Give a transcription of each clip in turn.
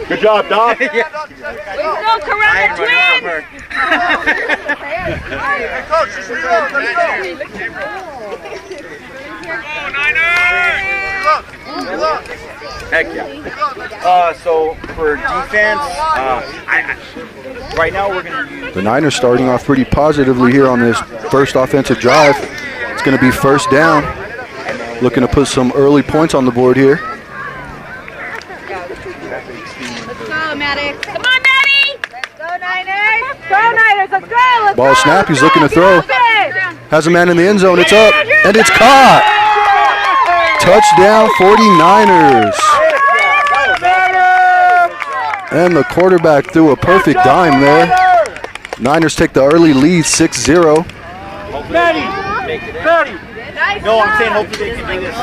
Good job, Doc. Go, Corona twins! Hey, Coach, just reload. Let's go. Reload. Heck yeah. So for defense, right now we're going to use... The Niners starting off pretty positively here on this first offensive drive. It's going to be first down. Looking to put some early points on the board here. Let's go, Maddox. Come on, Maddie! Let's go, Niners! Go, Niners! Let's go! Let's Ball go! snap, he's looking to throw. Has a man in the end zone, it's up, and it's caught! Touchdown 49ers! And the quarterback threw a perfect dime there. Niners take the early lead, 6-0. Maddie! No, I'm saying hopefully they can do this.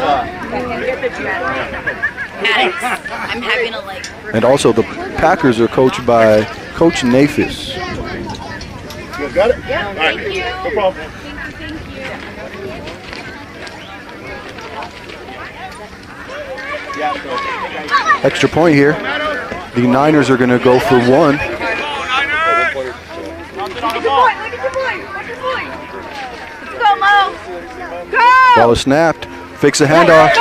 Maddox, I'm having a like. And also the Packers are coached by Coach Nafis. You got it? Yeah, All right. thank you. No problem. Extra point here. The Niners are going to go for one. Go, Mo! Go! Ball is snapped. Fakes a handoff.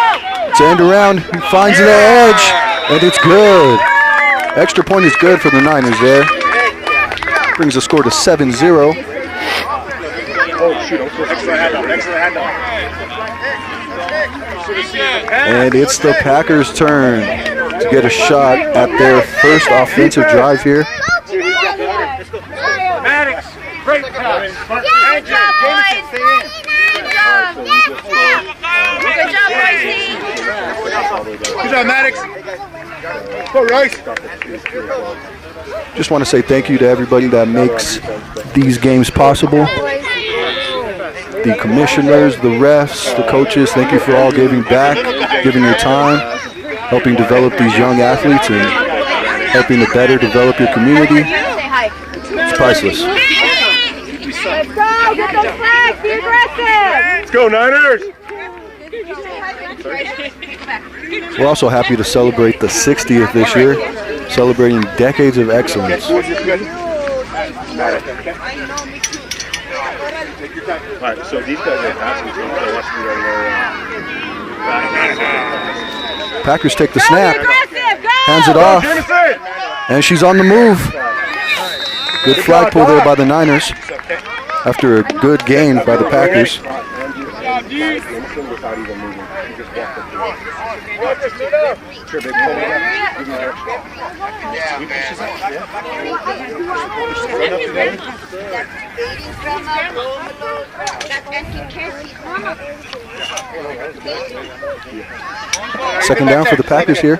It's end around. He finds the edge. And it's good. Extra point is good for the Niners there. Brings the score to 7-0. Oh, shoot. Extra handoff. And it's the Packers' turn to get a shot at their first offensive drive here. Maddox, great pass. Good job, boys! Good job, boys! Good job, Maddox. Go, Rice. Just want to say thank you to everybody that makes these games possible. The commissioners, the refs, the coaches, thank you for all giving back, giving your time, helping develop these young athletes and helping to better develop your community. It's priceless. Let's go! Get those flags! Be aggressive! Let's go, Niners. We're also happy to celebrate the 60th this year, celebrating decades of excellence. All right, so these guys are athletes. Packers take the snap, Aggressive! Go! hands it off, and she's on the move. Good flag pull there by the Niners after a good gain by the Packers. Second down for the Packers here.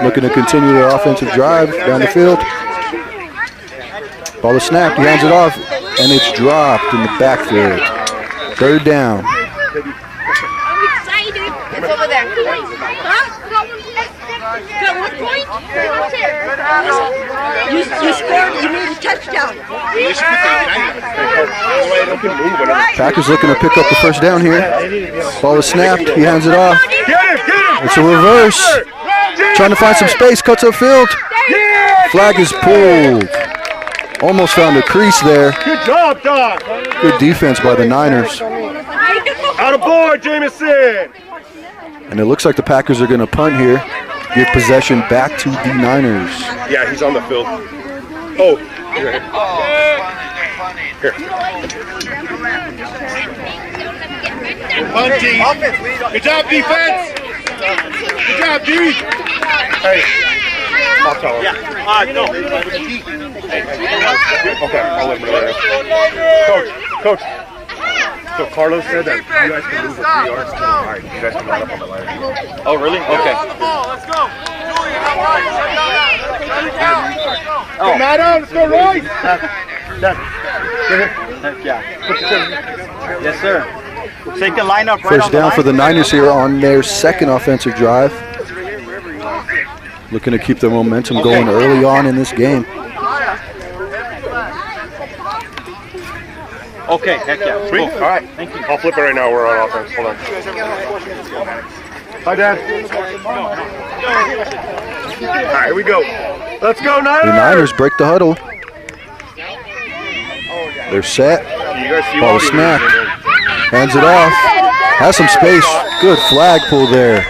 Looking to continue their offensive drive down the field. Ball is snapped, he hands it off, and it's dropped in the backfield. Third down. I'm excited! It's over there. Huh? Got 1 point? You scored, you made a touchdown. Packers looking to pick up the first down here. Ball is snapped, he hands it off. It's a reverse. Trying to find some space, cuts upfield. Flag is pulled. Almost found a crease there. Good job, Doc. Good defense by the Niners. Out of board, Jameson. And it looks like the Packers are going to punt here. Give possession back to the Niners. Yeah, he's on the field. Oh, here. Punting. Good job, defense. Good job, D. Hey. I'll tell him. Yeah, no. Okay, I'll let him know. Coach. So Carlos said that you guys can move the 3 yards to the right. You guys can line up on the line. Oh, really? Okay. Let's go. Oh. Madam, let's go right. Yeah. Yes, sir. So you can line up right First on the down line. for the Niners here on their second offensive drive. Looking to keep the momentum going early on in this game. Okay, heck yeah. Sweet. Cool. All right. Thank you. I'll flip it right now. We're on offense. Hold on. Hi, Dad. right, here we go. Let's go, Niners! The Niners break the huddle. They're set. Ball snap. Hands it off. Has some space. Good flag pull there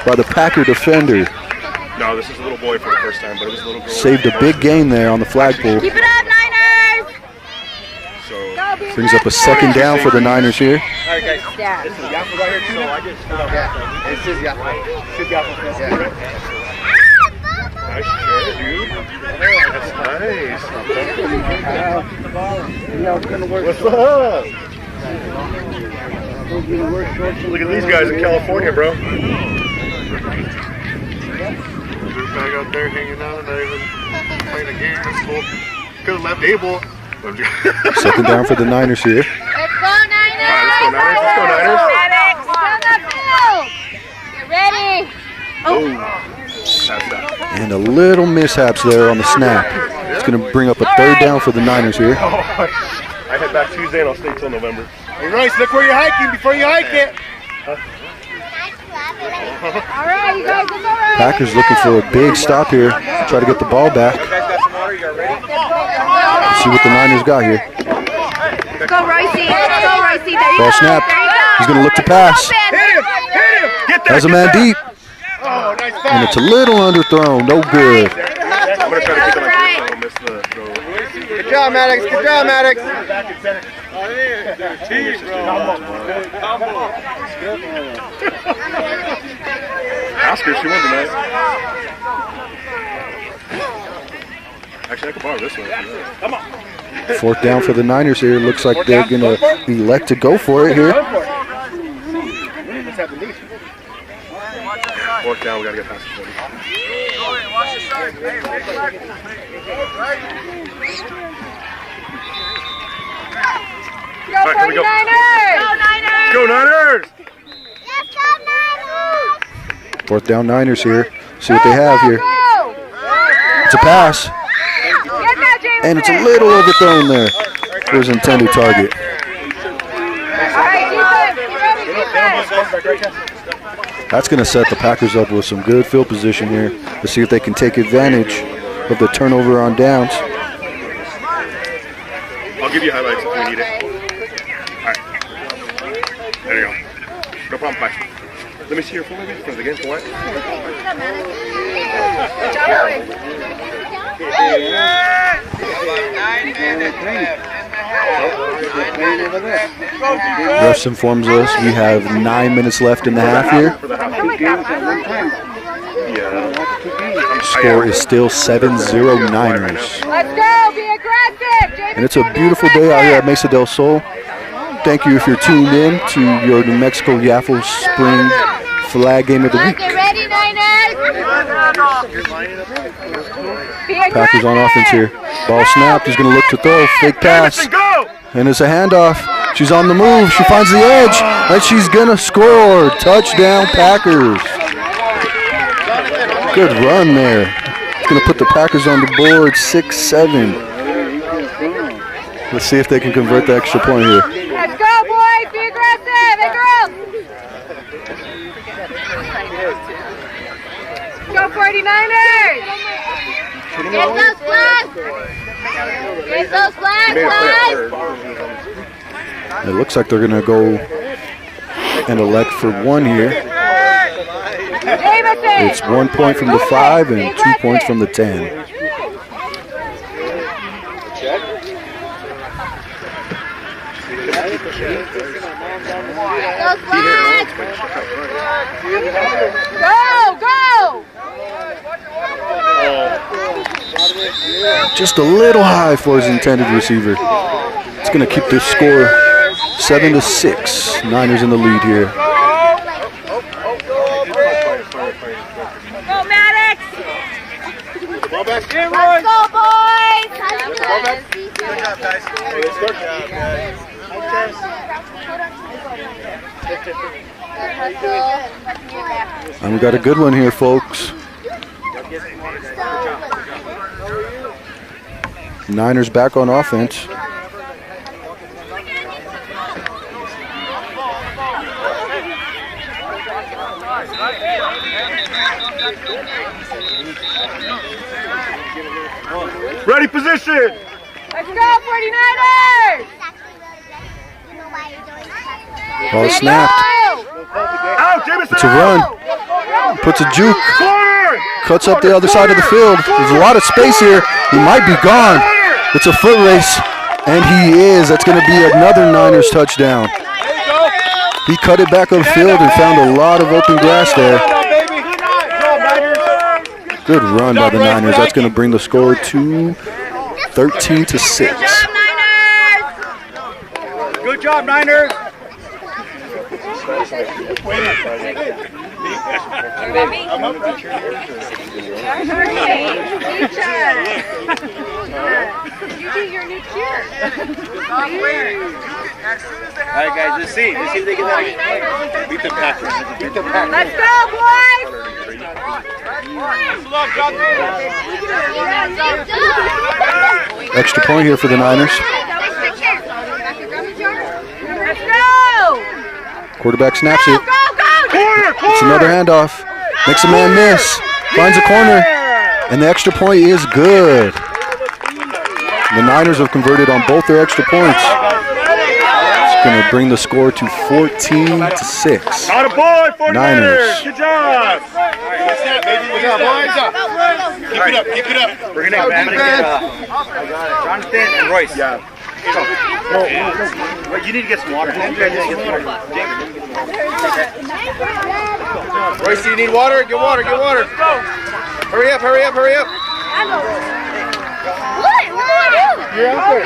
by the Packer defender. No, this is a little boy for the first time, but it was a little girl. Saved a big gain there on the flag pull. Keep it up, Niners! So, Brings up a second down for the Niners here. all right, guys. This is Yaffle right here. So I just This is Yaffle. This is Yaffle. Nice share, dude. That's nice. What's up? Look at these guys in California, bro. There's a guy out there hanging out and not even playing a game. That's cool. Could have left Abel. Second down for the Niners here. Let's go, Niners! All right, let's go, Niners. Let's go, Niners. Get ready! That's that. And a little mishaps there on the snap. It's going to bring up a third down for the Niners here. I head back Tuesday and I'll stay till November. Hey, Royce, look where you're hiking before you hike it. All right, you guys, it's all right. Packers looking for a big stop here to try to get the ball back. Let's see what the Niners got here. Go, Ricey. Go, Ricey. There you Ball go. snap. There you go. He's going to look to pass. Hit him! Hit him! Get that! Has a man deep. Oh, nice pass. And it's a little underthrown. No good. I'm going to try to get the like this. Miss the throw. Good job, Maddox. Good job, Maddox. Back in center. Ask her, she won tonight. Actually, I could borrow this one. Come on. Fourth down for the Niners here. Looks like they're going to elect to go for it here. Fourth down, we got to get past the 40. Go, All right, here we go. 49ers! Go, Niners! Go, Niners! Yes, go, Niners! Fourth down Niners here. See what they have here. Go! It's a pass. Get that, Jameson! And it's a little overthrown there for his intended target. All right, defense. Get ready, defense. That's going to set the Packers up with some good field position here. Let's see if they can take advantage of the turnover on downs. I'll give you highlights if we need it. All right. There you go. No problem, bye. Let me see your full maybe for the game for what? Good job, Refs informs us we have 9 minutes left in the half here. Score is still 7-0 Niners. Let's go, be aggressive. Jameson, And it's a beautiful day out here at Mesa del Sol. Thank you if you're tuned in to your New Mexico YAFL Spring Flag Game of the Week. get ready, Niners. Be aggressive. Packers on offense here. Ball snapped. He's going to look to throw. Fake pass. Go! And it's a handoff. She's on the move. She finds the edge. And she's going to score. Touchdown, Packers. Good run there. It's going to put the Packers on the board 6-7. Let's see if they can convert the extra point here. Let's go, boys. Be aggressive. Hey, girls. Go, 49ers. Get those flags. Get those flags, guys. It looks like they're going to go and elect for one here. Jameson. It's 1 point from the 5 and 2 points from the 10. Those flags. Go, go. Just a little high for his intended receiver. It's going to keep the score 7-6. Niners in the lead here. Go, Maddox. Let's go, boys. And we got a good one here, folks. Niners back on offense. Ready position. Let's go, 49ers! Ball snapped. Out, Jameson. It's a run. Puts a juke. Cuts up the other side of the field. There's a lot of space here. He might be gone. It's a foot race. And he is. That's going to be another Niners touchdown. He cut it back up the field and found a lot of open grass there. Good run by the Niners. That's going to bring the score to 13-6. Good job, Niners. You do your new cheer. All right, guys, let's see. Let's see if they get that. Beat the Packers. Beat the Packers. Let's go, boys! Extra point here for the Niners. Let's go! Quarterback snaps it. Go, go! It's another handoff. Makes a man miss. Finds a corner. And the extra point is good. The Niners have converted on both their extra points. It's going to bring the score to 14-6. Not a boy, 49ers. Niners. Good job. Good job, boys. Keep it up, keep it up. Bring it up, man. Jonathan and Royce. Yeah. Wait, you need to get some water. You guys need to get some water. Royce, do you need water? Get water, get water. Hurry up, hurry up, hurry up. What? What do I do? You're out there.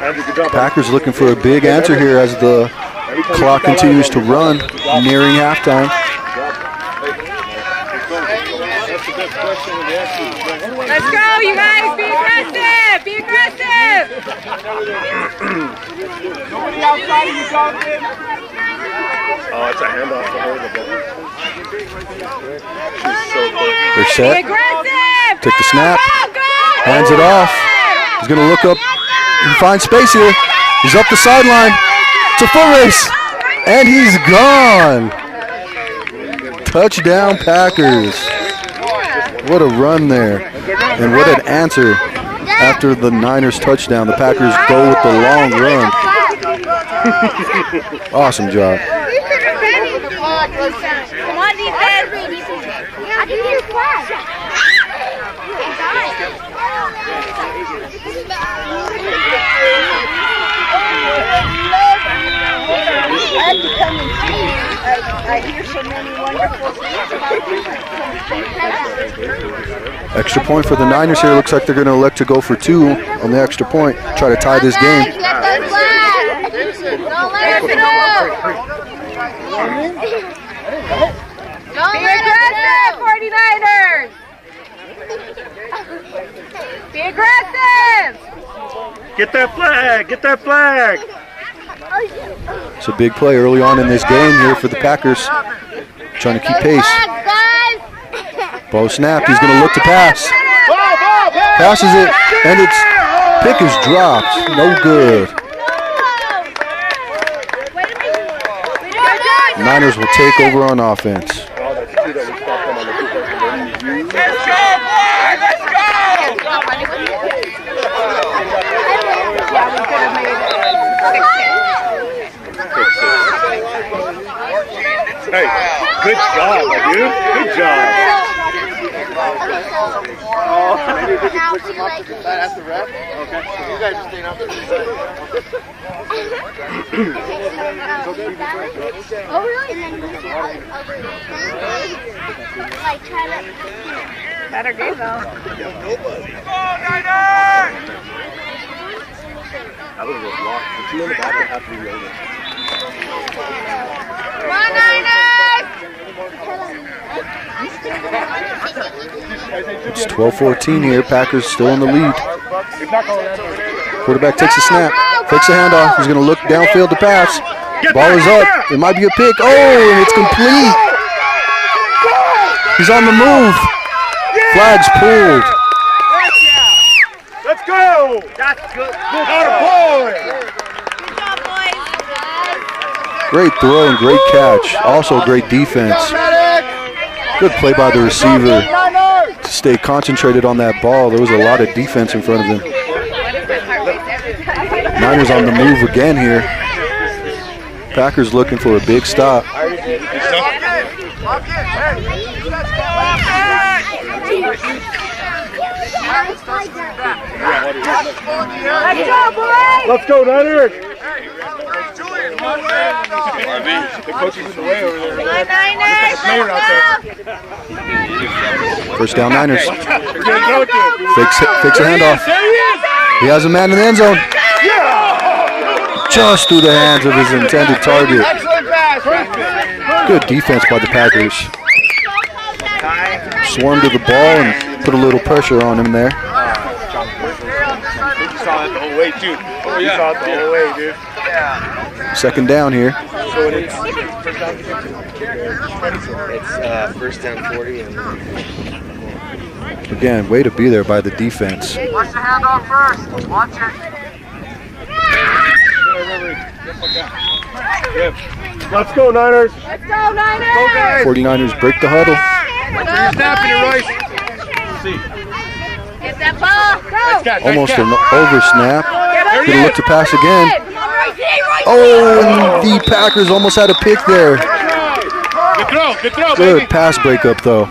Andrew, good job. Packers looking for a big answer here as the clock continues to run, nearing halftime. Let's go, you guys! Be aggressive! Be aggressive! Nobody outside of you, Jonathan. Oh, it's a handoff to her. They're Be set. aggressive! Take the snap. Go, go, go! Hands it off. He's going to look up and find space here. He's up the sideline. It's a foot race. And he's gone. Touchdown, Packers. What a run there. And what an answer after the Niners touchdown. The Packers go with the long run. Awesome job. Come on, defense! I can hear flag. I have to come and see. I hear so many wonderful things. Extra point for the Niners here. Looks like they're going to elect to go for two on the extra point. Try to tie this game. Get the flag! Don't let us go! Be aggressive, 49ers! Be aggressive! Get that flag, get that flag. It's a big play early on in this game here for the Packers. Trying to keep pace. Ball snapped. He's going to look to pass. Passes it, and its pick is dropped. No good. Niners will take over on offense. Let's go, boys, let's go. Hey, good job, dude. Good job. That's the ref? Okay. You guys are staying up to the side. Oh, really? Like, try to... Better game, though. I was locked. The two in the back have to be over. Come on, Niners! It's 12-14 here. Packers still in the lead. Quarterback takes a snap. Takes a handoff. He's going to look downfield to pass. Ball is up. It might be a pick. Oh, and it's complete. He's on the move. Flag's pulled. Let's go. That's good. Good boy. Great throw and great catch. Also great defense. Good play by the receiver to stay concentrated on that ball. There was a lot of defense in front of him. Niners on the move again here. Packers looking for a big stop. Let's go, Niners! The coach is in the way over there. First down, Niners. We're gonna go to it. Fakes a handoff. He has a man in the end zone. Just through the hands of his intended target. Good defense by the Packers. Swarmed to the ball and put a little pressure on him there. You saw it the whole way, too. You saw it the whole way, dude. Second down here. It's first down 40. Again, way to be there by the defense. Watch the handoff first. Watch it. Let's go, Niners. Let's go, Niners! 49ers break the huddle. You're snapping it, Royce. Get that ball! Go! Almost an over snap. Gonna look to pass again. Oh, and the Packers almost had a pick there. Good throw, Good baby. pass breakup though.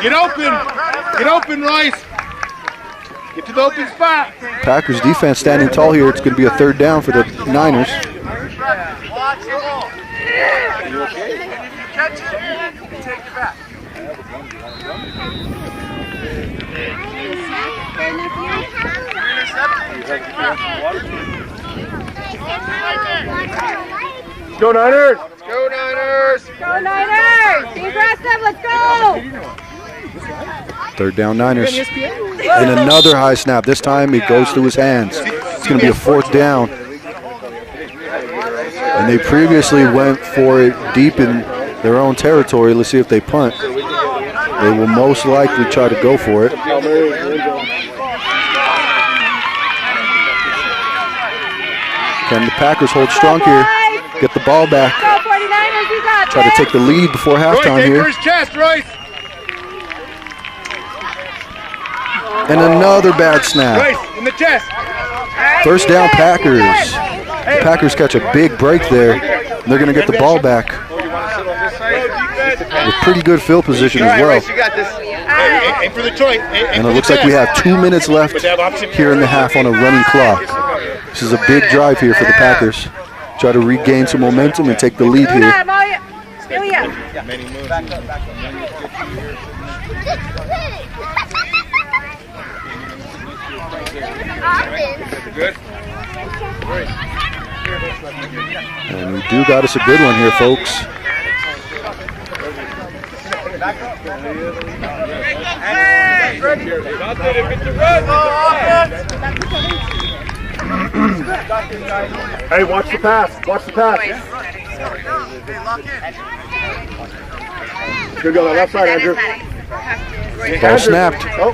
Get open, Royce. Get to the open spot. Packers defense standing tall here. It's gonna be a third down for the Niners. Watch the ball. You okay? You catch it, you take it back. Go, Niners. Go Niners! Go, Niners! Be aggressive, let's go! Third down, Niners. And another high snap. This time it goes through his hands. It's gonna be a fourth down. And they previously went for it deep in their own territory. Let's see if they punt. They will most likely try to go for it. Can the Packers hold strong here? Get the ball back. Go, 49ers, you got Try to take the lead before halftime Royce, aim for here. his chest, Royce. And another bad snap. Royce, in the chest. First down, Packers. The Packers catch a big break there. They're going to get the ball back with pretty good field position as well. You got this. Aim for the joint. And it looks like we have 2 minutes left here in the half on a running clock. This is a big drive here for the Packers. Try to regain some momentum and take the lead here. And we do got us a good one here, folks. Hey, watch the pass. Watch the pass. Good go, left side, Andrew. Ball snapped. Oh.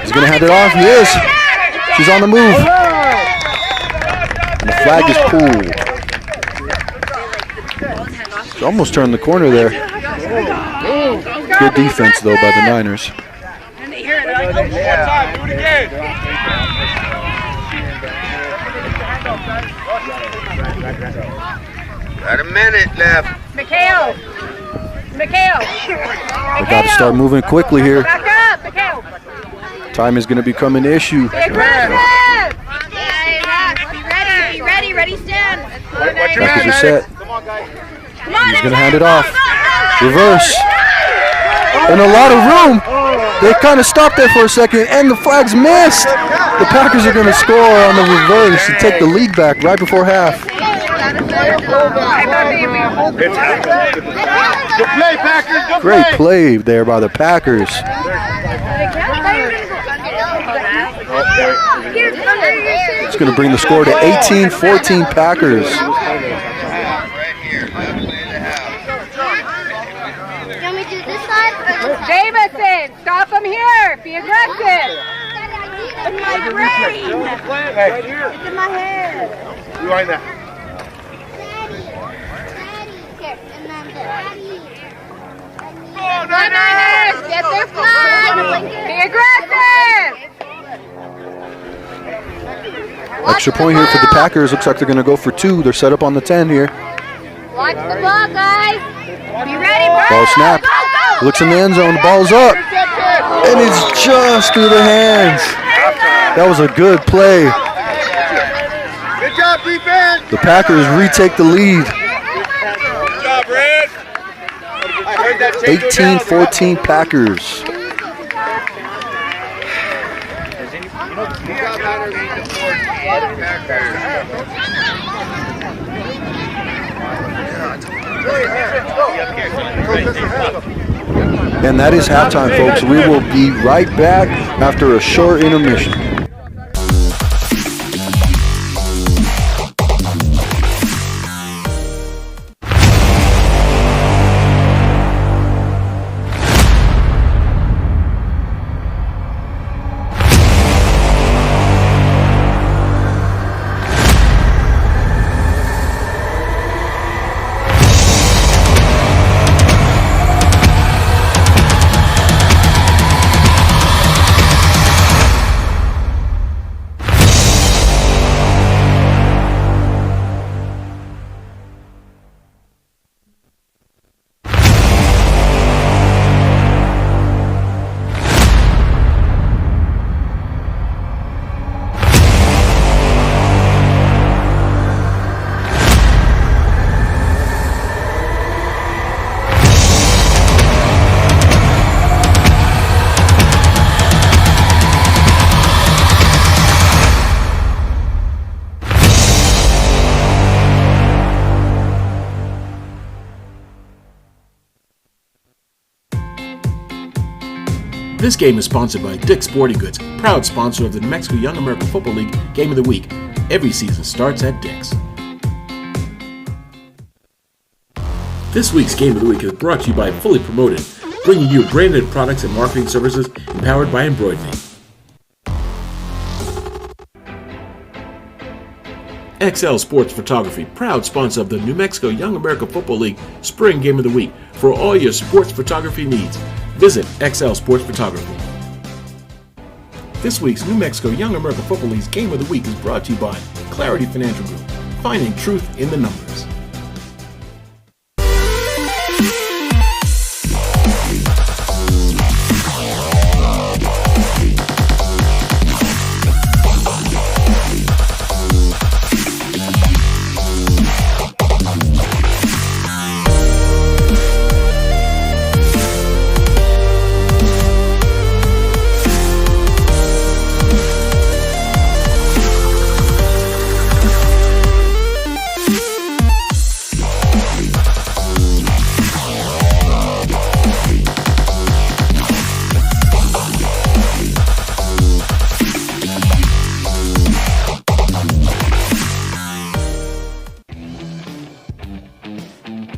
He's going to hand it off. He is. She's on the move. And the flag is pulled. She almost turned the corner there. Good defense, though, by the Niners. Do it again. Got a minute left. Mikhail! They got to start moving quickly here. Back up, Mikhail! Time is going to become an issue. Be aggressive! Be ready, stand. Packers are set. Come on, He's going to hand it off. Reverse. And a lot of room. They kind of stopped there for a second, and the flag's missed. The Packers are going to score on the reverse and take the lead back right before half. Good play, Packers. Good Great play. play there by the Packers. It's going to bring the score to 18-14 Packers. Jamison, stop him here. Be aggressive. It's my brain. Hey, It's in my head. rewind that. Be aggressive. Extra point here for the Packers. Looks like they're going to go for 2. They're set up on the 10 here. Watch the ball, guys. Be ready, bro. Ball snap. Looks in the end zone. The ball's up. And it's just through the hands. That was a good play. Good job, defense. The Packers retake the lead. Good job, Red. I heard that. 18-14 Packers. And that is halftime, folks. We will be right back after a short intermission. This game is sponsored by Dick's Sporting Goods, proud sponsor of the New Mexico Young American Football League Game of the Week. Every season starts at Dick's. This week's Game of the Week is brought to you by Fully Promoted, bringing you branded products and marketing services empowered by embroidery. XL Sports Photography, proud sponsor of the New Mexico Young American Football League Spring Game of the Week. For all your sports photography needs, visit XL Sports Photography. This week's New Mexico Young American Football League's Game of the Week is brought to you by Clarity Financial Group, finding truth in the numbers.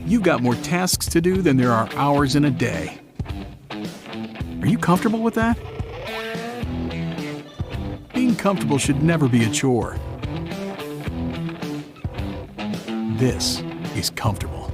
You've got more tasks to do than there are hours in a day. Are you comfortable with that? Being comfortable should never be a chore. This is comfortable.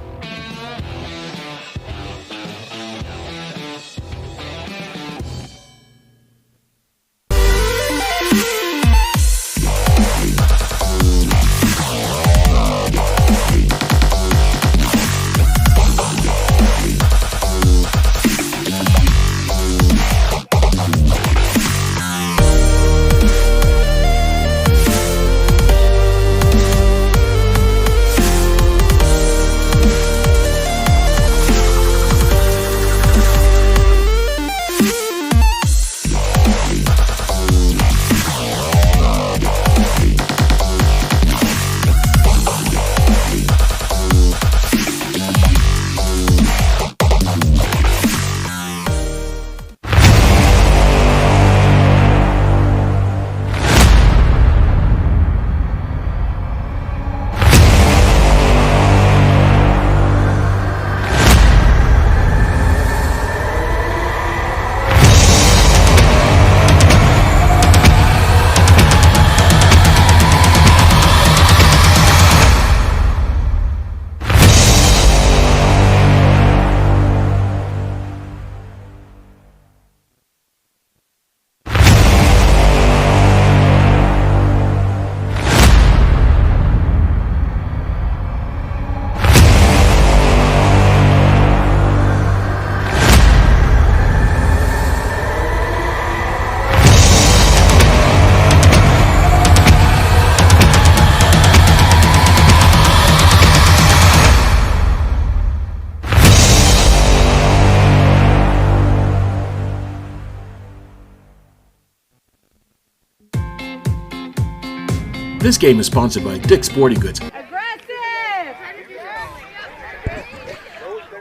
This game is sponsored by Dick's Sporting Goods. Aggressive!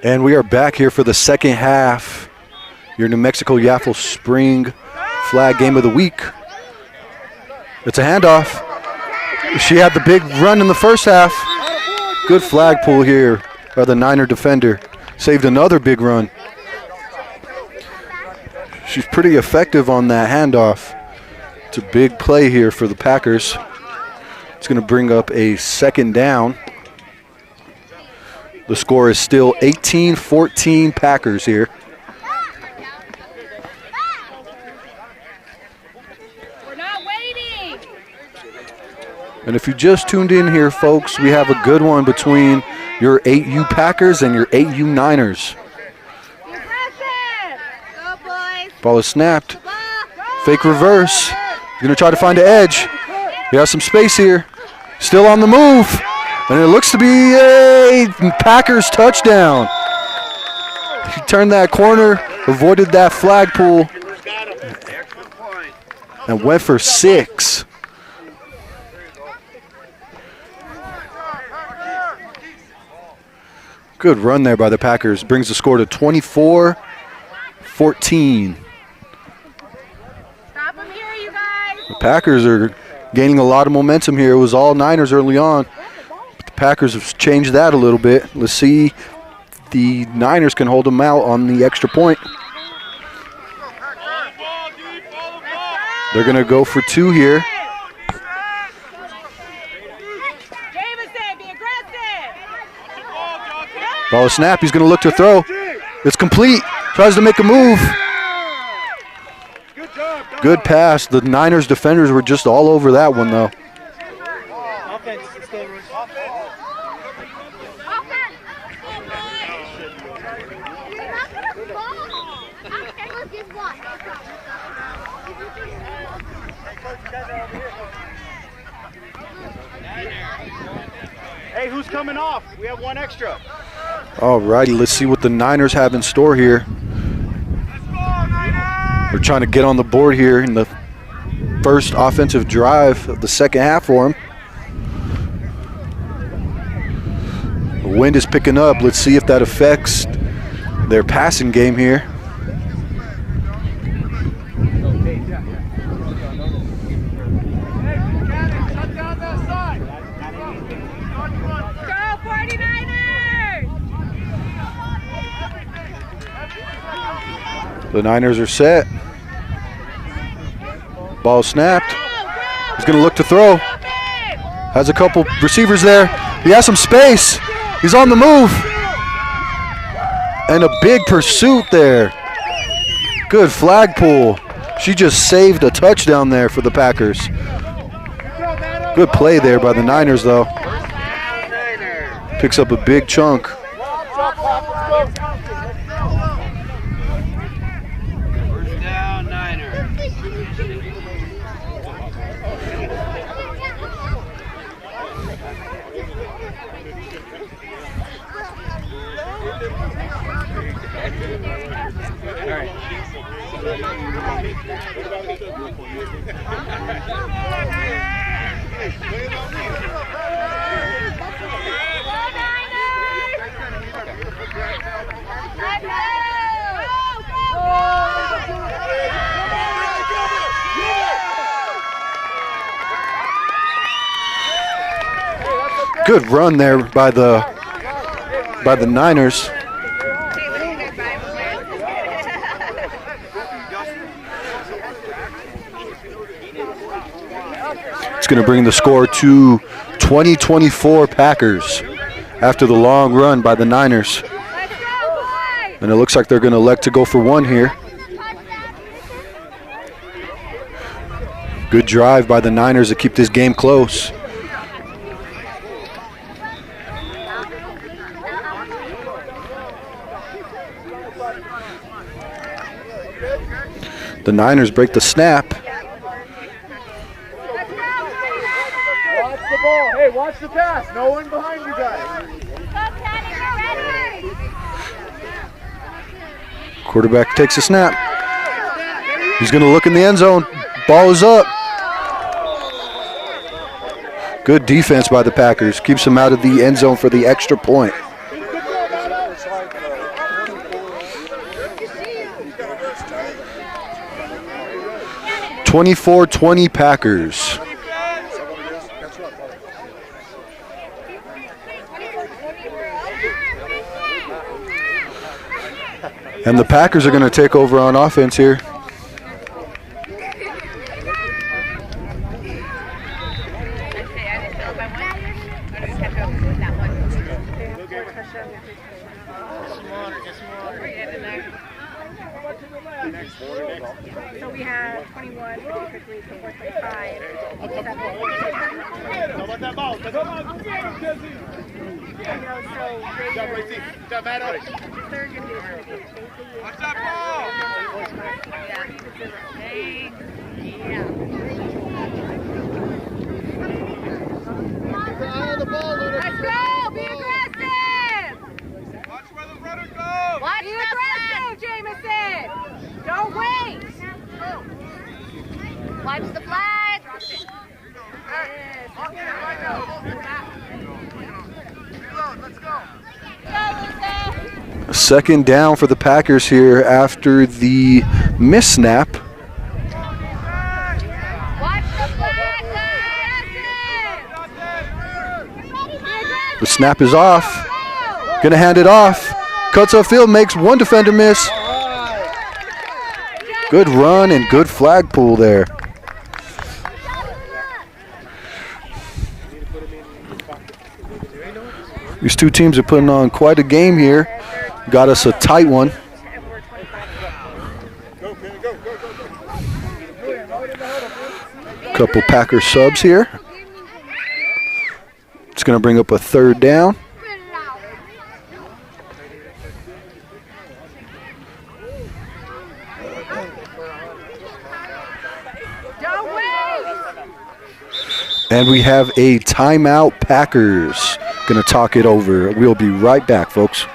And we are back here for the second half. Your New Mexico YAFL Spring Flag Game of the Week. It's a handoff. She had the big run in the first half. Good flag pull here by the Niner defender. Saved another big run. She's pretty effective on that handoff. It's a big play here for the Packers. It's going to bring up a second down. The score is still 18-14 Packers here. We're not waiting! And if you just tuned in here, folks, we have a good one between your 8U Packers and your 8U Niners. Aggressive! Go, boys! Ball is snapped. Fake reverse. He's going to try to find an edge. He has some space here. Still on the move. And it looks to be a Packers touchdown. He turned that corner, avoided that flag pull, and went for 6. Good run there by the Packers. Brings the score to 24-14. Stop them here, you guys! The Packers are gaining a lot of momentum here. It was all Niners early on. But the Packers have changed that a little bit. Let's see if the Niners can hold them out on the extra point. They're going to go for 2 here. Jameson, be aggressive! Ball is snapped. He's going to look to throw. It's complete. Tries to make a move. Good pass. The Niners defenders were just all over that one, though. Hey, who's coming off? We have one extra. All righty, let's see what the Niners have in store here. They're trying to get on the board here in the first offensive drive of the second half for them. The wind is picking up. Let's see if that affects their passing game here. Go, 49ers! The Niners are set. Ball snapped. He's going to look to throw. Has a couple receivers there. He has some space. He's on the move. And a big pursuit there. Good flag pull. She just saved a touchdown there for the Packers. Good play there by the Niners, though. Picks up a big chunk. Down Niner. Good run there by the Niners. It's going to bring the score to 20-24 Packers after the long run by the Niners. And it looks like they're going to elect to go for 1 here. Good drive by the Niners to keep this game close. The Niners break the snap. Watch the ball. Hey, watch the pass. No one behind you guys. Quarterback takes a snap. He's going to look in the end zone. Ball is up. Good defense by the Packers. Keeps them out of the end zone for the extra point. 24-20 Packers. And the Packers are going to take over on offense here. So we have 21, 23, 24, 25. How about that ball? Third gonna be watch that ball! Let's go! Be aggressive! Watch where the runner goes! Be aggressive, Jameson! Don't wait! Watch the flag! Let's go! Second down for the Packers here after the miss snap. Watch the flag, The snap is off. Gonna hand it off. Cuts upfield, makes one defender miss. Good run and good flag pull there. These two teams are putting on quite a game here. Got us a tight one. Couple Packer subs here. It's going to bring up a third down. And we have a timeout. Packers going to talk it over. We'll be right back, folks.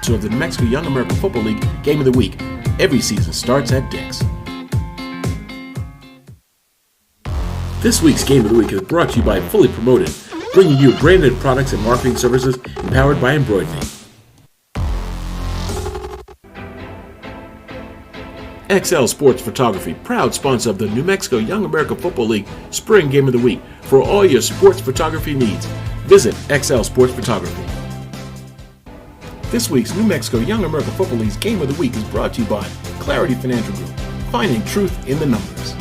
So the New Mexico Young American Football League Game of the Week. Every season starts at Dick's. This week's Game of the Week is brought to you by Fully Promoted, bringing you branded products and marketing services empowered by embroidery. XL Sports Photography, proud sponsor of the New Mexico Young American Football League Spring Game of the Week. For all your sports photography needs, visit XL Sports Photography. This week's New Mexico Young American Football League's Game of the Week is brought to you by Clarity Financial Group, finding truth in the numbers.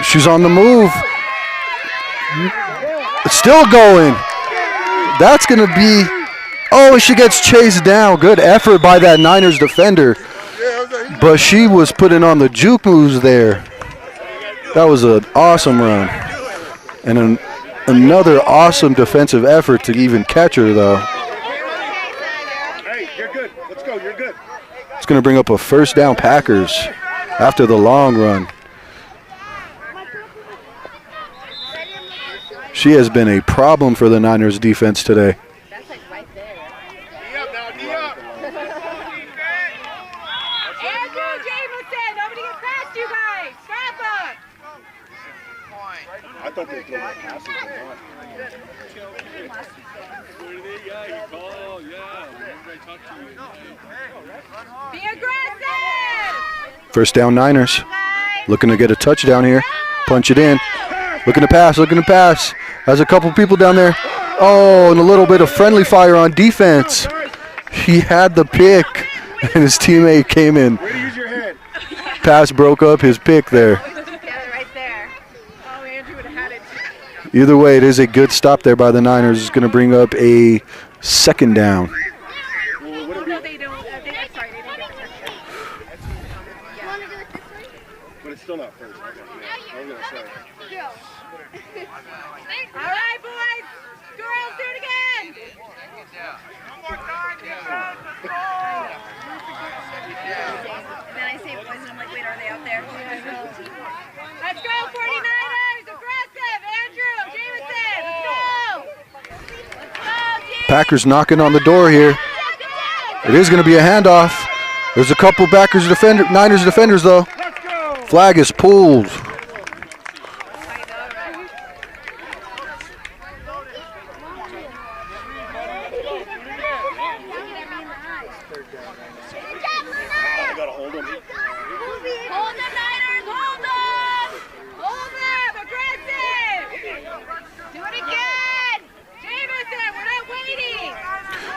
She's on the move. It's still going. That's going to be... Oh, she gets chased down. Good effort by that Niners defender. But she was putting on the juke moves there. That was an awesome run. And another awesome defensive effort to even catch her, though. Hey, you're good. Let's go. You're good. It's going to bring up a first down Packers after the long run. She has been a problem for the Niners defense today. That's like right there. Knee up now, knee up. Andrew Jameson, nobody gets past you guys. Strap up. I thought they were throwing passes. Be aggressive. First down Niners. Looking to get a touchdown here. Punch it in. Looking to pass, looking to pass. Has a couple people down there. Oh, and a little bit of friendly fire on defense. He had the pick, and his teammate came in. Way to use your head. Pass broke up his pick there. Right there. Oh, Andrew would have had it. Either way, it is a good stop there by the Niners. It's going to bring up a second down. No, they don't. I'm sorry, they didn't get the touchdown. But it's still not first. Okay. Yeah, I was gonna say. All right, boys. Girls, do it again. One more time, defense, let's go! And then I say boys, and I'm like, wait, are they out there? Let's go, 49ers. Aggressive. Andrew, Jameson, let's go. Let's go, James. Packers knocking on the door here. It is going to be a handoff. There's a couple Niners defenders though. Flag is pulled.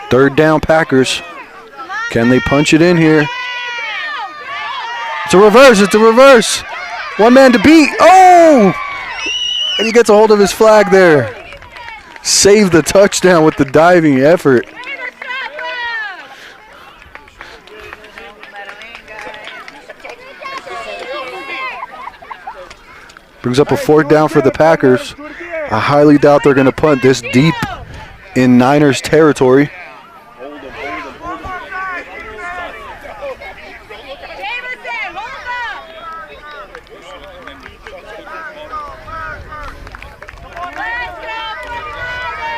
Third down Packers. Can they punch it in here? It's a reverse. It's a reverse. One man to beat. Oh! And he gets a hold of his flag there. Save the touchdown with the diving effort. Brings up a fourth down for the Packers. I highly doubt they're going to punt this deep in Niners territory.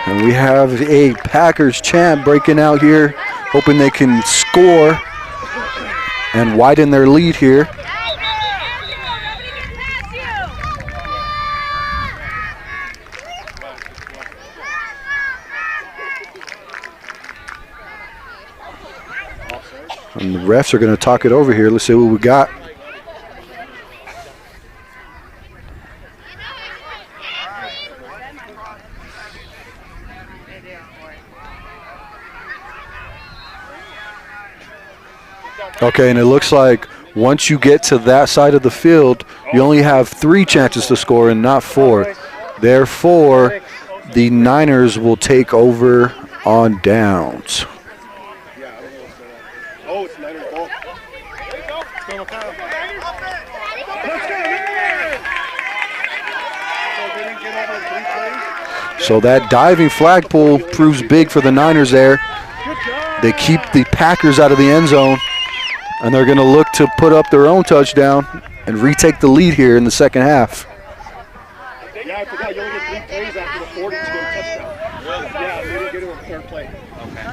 And we have a Packers chant breaking out here, hoping they can score and widen their lead here. And the refs are going to talk it over here. Let's see what we got. Okay, and it looks like once you get to that side of the field, you only have 3 chances to score and not 4. Therefore, the Niners will take over on downs. So that diving flagpole proves big for the Niners there. They keep the Packers out of the end zone, and they're going to look to put up their own touchdown and retake the lead here in the second half. Yeah, I forgot. You only get 3 plays after the 40 to get a touchdown. Really? Yeah, they didn't get it on the third play. Okay.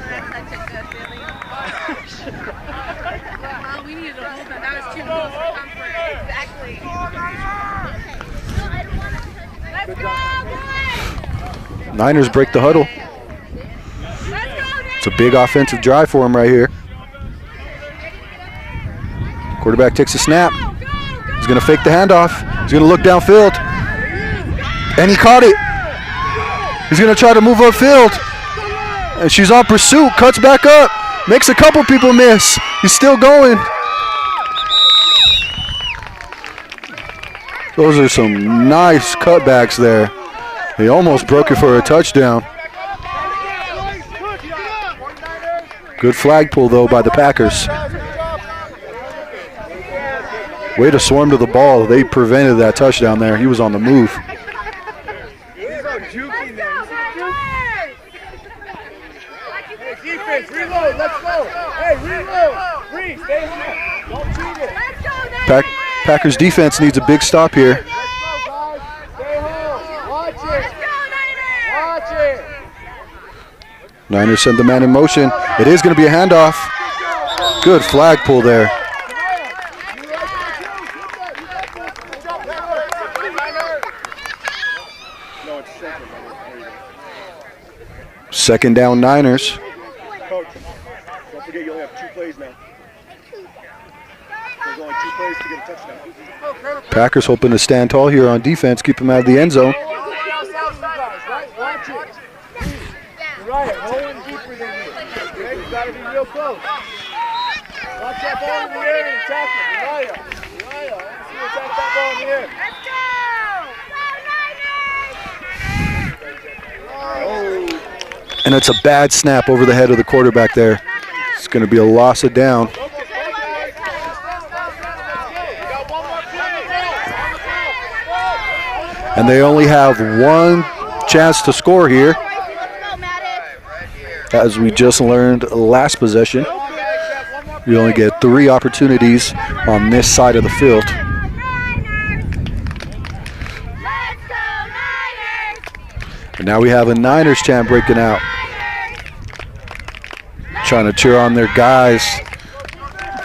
Well, we needed a hold that. That was too close for comfort. Exactly. Let's go, boys! Niners break the huddle. It's a big offensive drive for them right here. Quarterback takes a snap. He's going to fake the handoff. He's going to look downfield. And he caught it. He's going to try to move upfield. And she's on pursuit. Cuts back up. Makes a couple people miss. He's still going. Those are some nice cutbacks there. He almost broke it for a touchdown. Good flag pull, though, by the Packers. Way to swarm to the ball. They prevented that touchdown there. He was on the move. Defense, reload, let's go. Hey, reload. Reed, stay high. Don't cheat it. Packers defense needs a big stop here. Let's go, guys. Stay home. Watch it. Watch it. Niners send the man in motion. It is going to be a handoff. Good flag pull there. Second down Niners. Coach, don't forget you only have 2 plays now. There's only 2 plays to get a touchdown. Packers hoping to stand tall here on defense, keep him out of the end zone. Watch it. Right, no one deeper than you. Okay, you gotta be real close. Watch that ball in the air and attack it. Uriah, I want to see you attack that ball in the air. Let's go! And it's a bad snap over the head of the quarterback there. It's going to be a loss of down. And they only have one chance to score here, as we just learned last possession. You only get 3 opportunities on this side of the field. And now we have a Niners chant breaking out, trying to cheer on their guys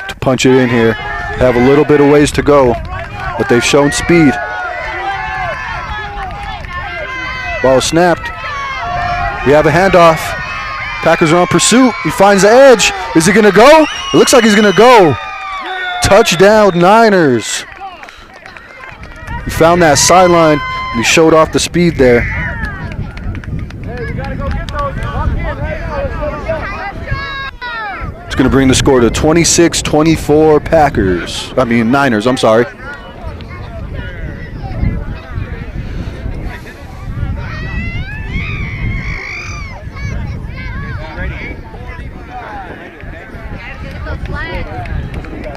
to punch it in here. They have a little bit of ways to go, but they've shown speed. Ball snapped. We have a handoff. Packers are on pursuit. He finds the edge. Is he going to go? It looks like he's going to go. Touchdown, Niners. He found that sideline, and he showed off the speed there. It's going to bring the score to 26-24 Packers. Niners, I'm sorry.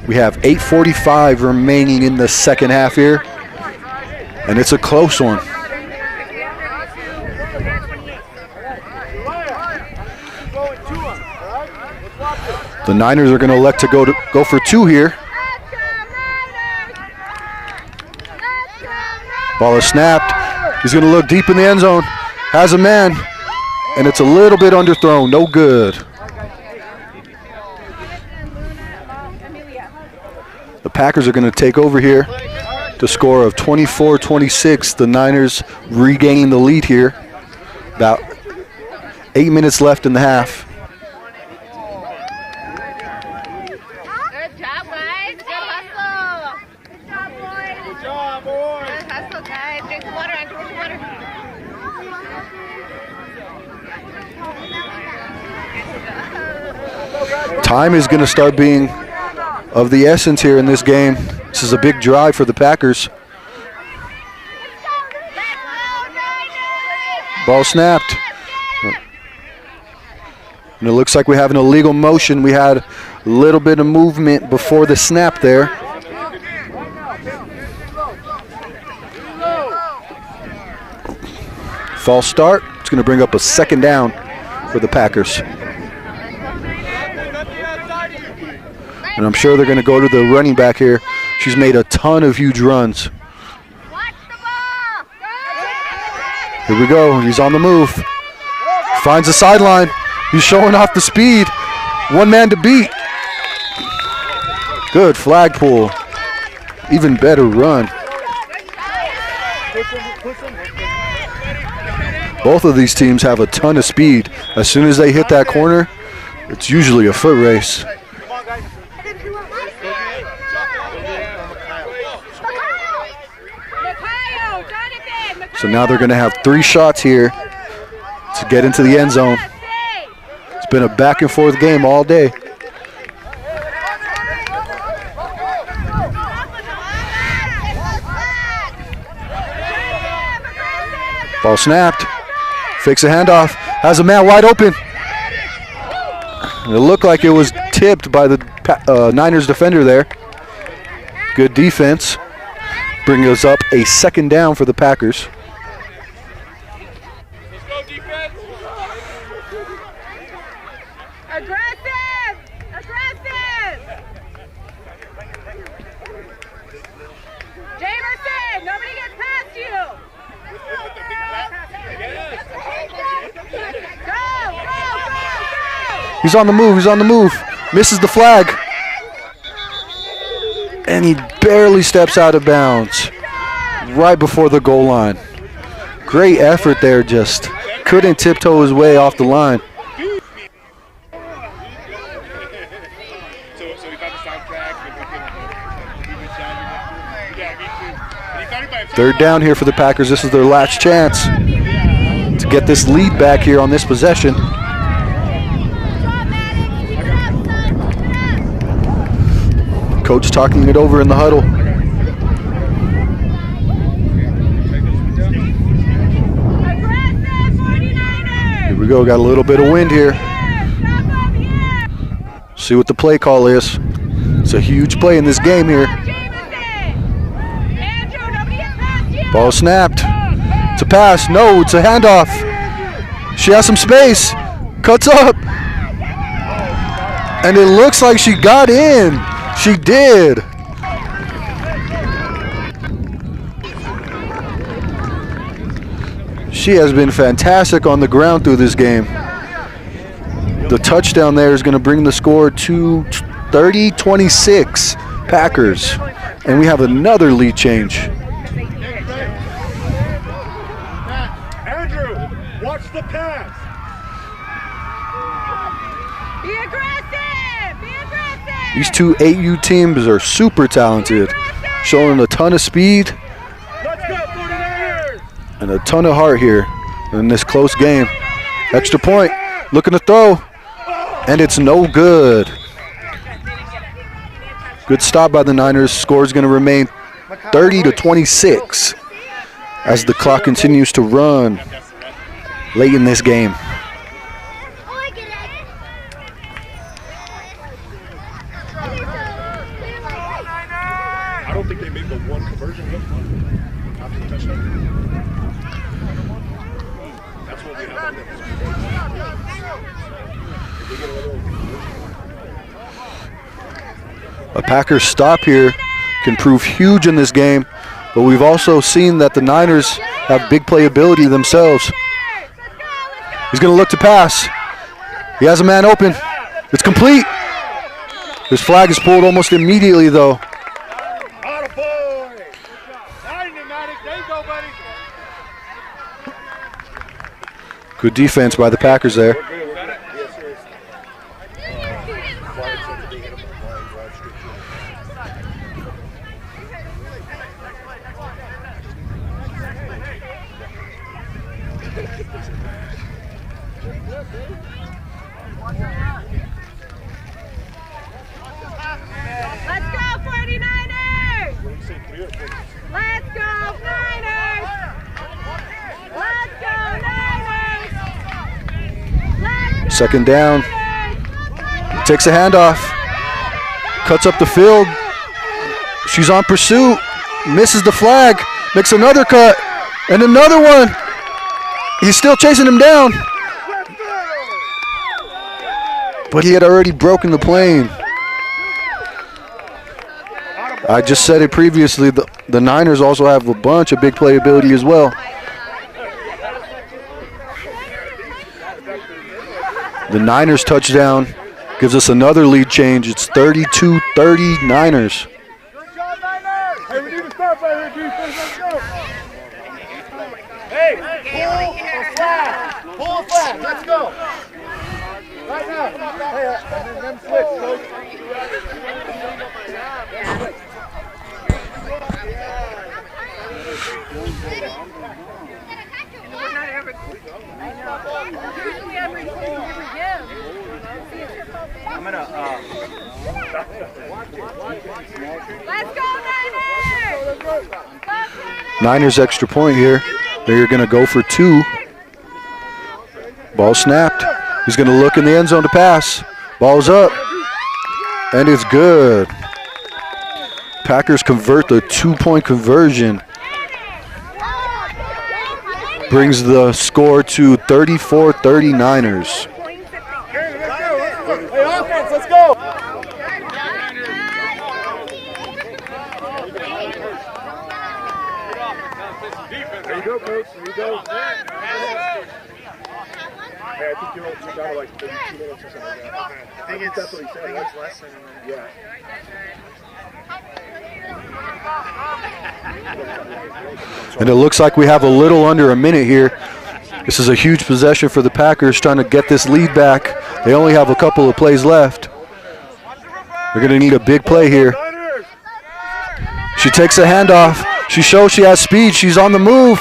We have 8:45 remaining in the second half here, and it's a close one. The Niners are going to elect to go for 2 here. Ball is snapped. He's going to look deep in the end zone. Has a man, and it's a little bit underthrown. No good. The Packers are going to take over here. The score of 24-26. The Niners regaining the lead here. About 8 minutes left in the half. Good job, guys. Good hustle. Good job, boys. Good job, boys. Good hustle, guys. Drink some water, Andrew. Drink some water. Time is going to start being of the essence here in this game. This is a big drive for the Packers. Ball snapped. And it looks like we have an illegal motion. We had a little bit of movement before the snap there. False start. It's going to bring up a second down for the Packers. And I'm sure they're going to go to the running back here. She's made a ton of huge runs. Here we go. He's on the move. Finds the sideline. He's showing off the speed. One man to beat. Good flag pull. Even better run. Both of these teams have a ton of speed. As soon as they hit that corner, it's usually a foot race. So now they're going to have 3 shots here to get into the end zone. It's been a back and forth game all day. Ball snapped. Fakes a handoff. Has a man wide open. It looked like it was tipped by the Niners defender there. Good defense. Bringing us up a second down for the Packers. Aggressive! Aggressive! Jamerson, nobody gets past you! Go! He's on the move. He's on the move. Misses the flag. And he barely steps out of bounds right before the goal line. Great effort there, just couldn't tiptoe his way off the line. Third down here for the Packers. This is their last chance to get this lead back here on this possession. Coach talking it over in the huddle. Here we go, got a little bit of wind here. See what the play call is. It's a huge play in this game here. Ball snapped. to pass. No, it's a handoff. She has some space. Cuts up. And it looks like she got in. She did. She has been fantastic on the ground through this game. The touchdown there is going to bring the score to 30-26 Packers. And we have another lead change. Andrew, watch the pass. Be aggressive! Be aggressive! These two 8U teams are super talented, showing a ton of speed Let's go, 49ers! and a ton of heart here in this close game. Extra point, looking to throw, and it's no good. Good stop by the Niners. Score is going to remain 30-26 as the clock continues to run late in this game. I don't think they made the one conversion yet. After the touchdown. That's what we have on A Packers stop here can prove huge in this game, but we've also seen that the Niners have big playability themselves. He's going to look to pass. He has a man open. It's complete. His flag is pulled almost immediately, though. Good defense by the Packers there. Let's go, 49ers! Let's go, Niners! Let's go, Niners! Let's go, Second down. Niners! Takes a handoff. Cuts up the field. She's on pursuit. Misses the flag. Makes another cut. And another one. He's still chasing him down. But he had already broken the plane. I just said it previously, the Niners also have a bunch of big playability as well. The Niners touchdown gives us another lead change. It's 32-30 Niners. Good job, Niners! Hey, we need to stop right here, defense. Let's go! Hey, pull a flag! Pull a flag! Let's go! Right now! Hey, and then them switch, coach. I'm gonna. Let's go, Niners! Niners extra point here. They're going to go for two. Ball snapped. He's going to look in the end zone to pass. Ball's up. And it's good. Packers convert the 2-point conversion. Brings the score to 34-30 Niners. Hey, offense, let's go! There you go, coach. There you go. Hey, I think you're down to like maybe 2 minutes or something like that. I think that's what he said. I think it's less than a minute. Yeah. And it looks like we have a little under a minute here. This is a huge possession for the Packers trying to get this lead back. They only have a couple of plays left. They're going to need a big play here. She takes a handoff. She shows she has speed. She's on the move.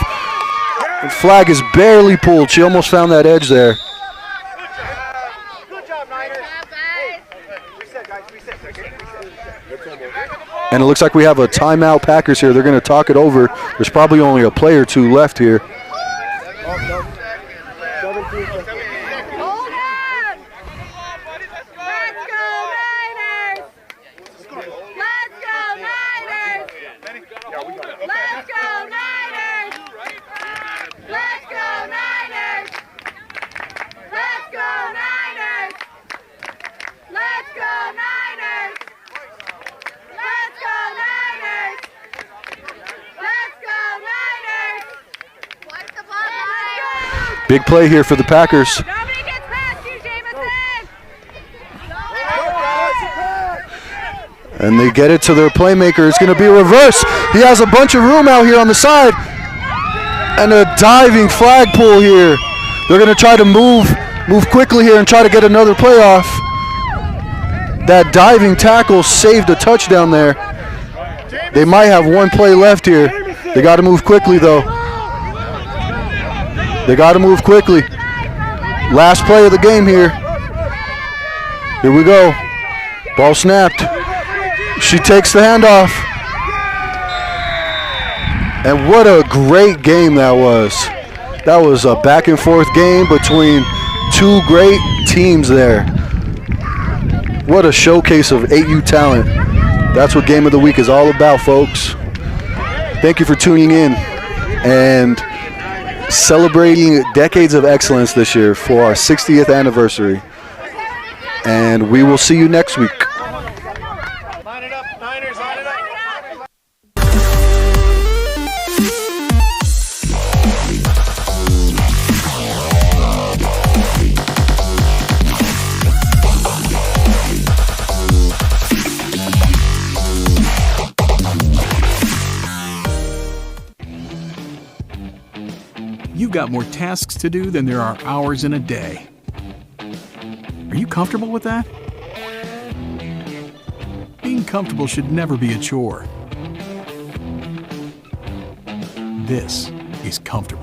The flag is barely pulled. She almost found that edge there. Good job, Niners. Reset, guys. Reset. And it looks like we have a timeout Packers here. They're going to talk it over. There's probably only a play or two left here. Hold on! Let's go, Niners! Let's go, Niners! Let's go, Niners! Big play here for the Packers. Nobody gets past you, Jamison! And they get it to their playmaker. It's going to be a reverse. He has a bunch of room out here on the side. And a diving flag pull here. They're going to try to move quickly here and try to get another play off. That diving tackle saved a touchdown there. They might have one play left here. They got to move quickly, though. They got to move quickly. Last play of the game here. Here we go. Ball snapped. She takes the handoff. And what a great game that was. That was a back and forth game between two great teams there. What a showcase of 8U talent. That's what Game of the Week is all about, folks. Thank you for tuning in and celebrating decades of excellence this year for our 60th anniversary. And we will see you next week. Line it up, Niners, line it up. You've got more tasks to do than there are hours in a day. Are you comfortable with that? Being comfortable should never be a chore. This is comfortable.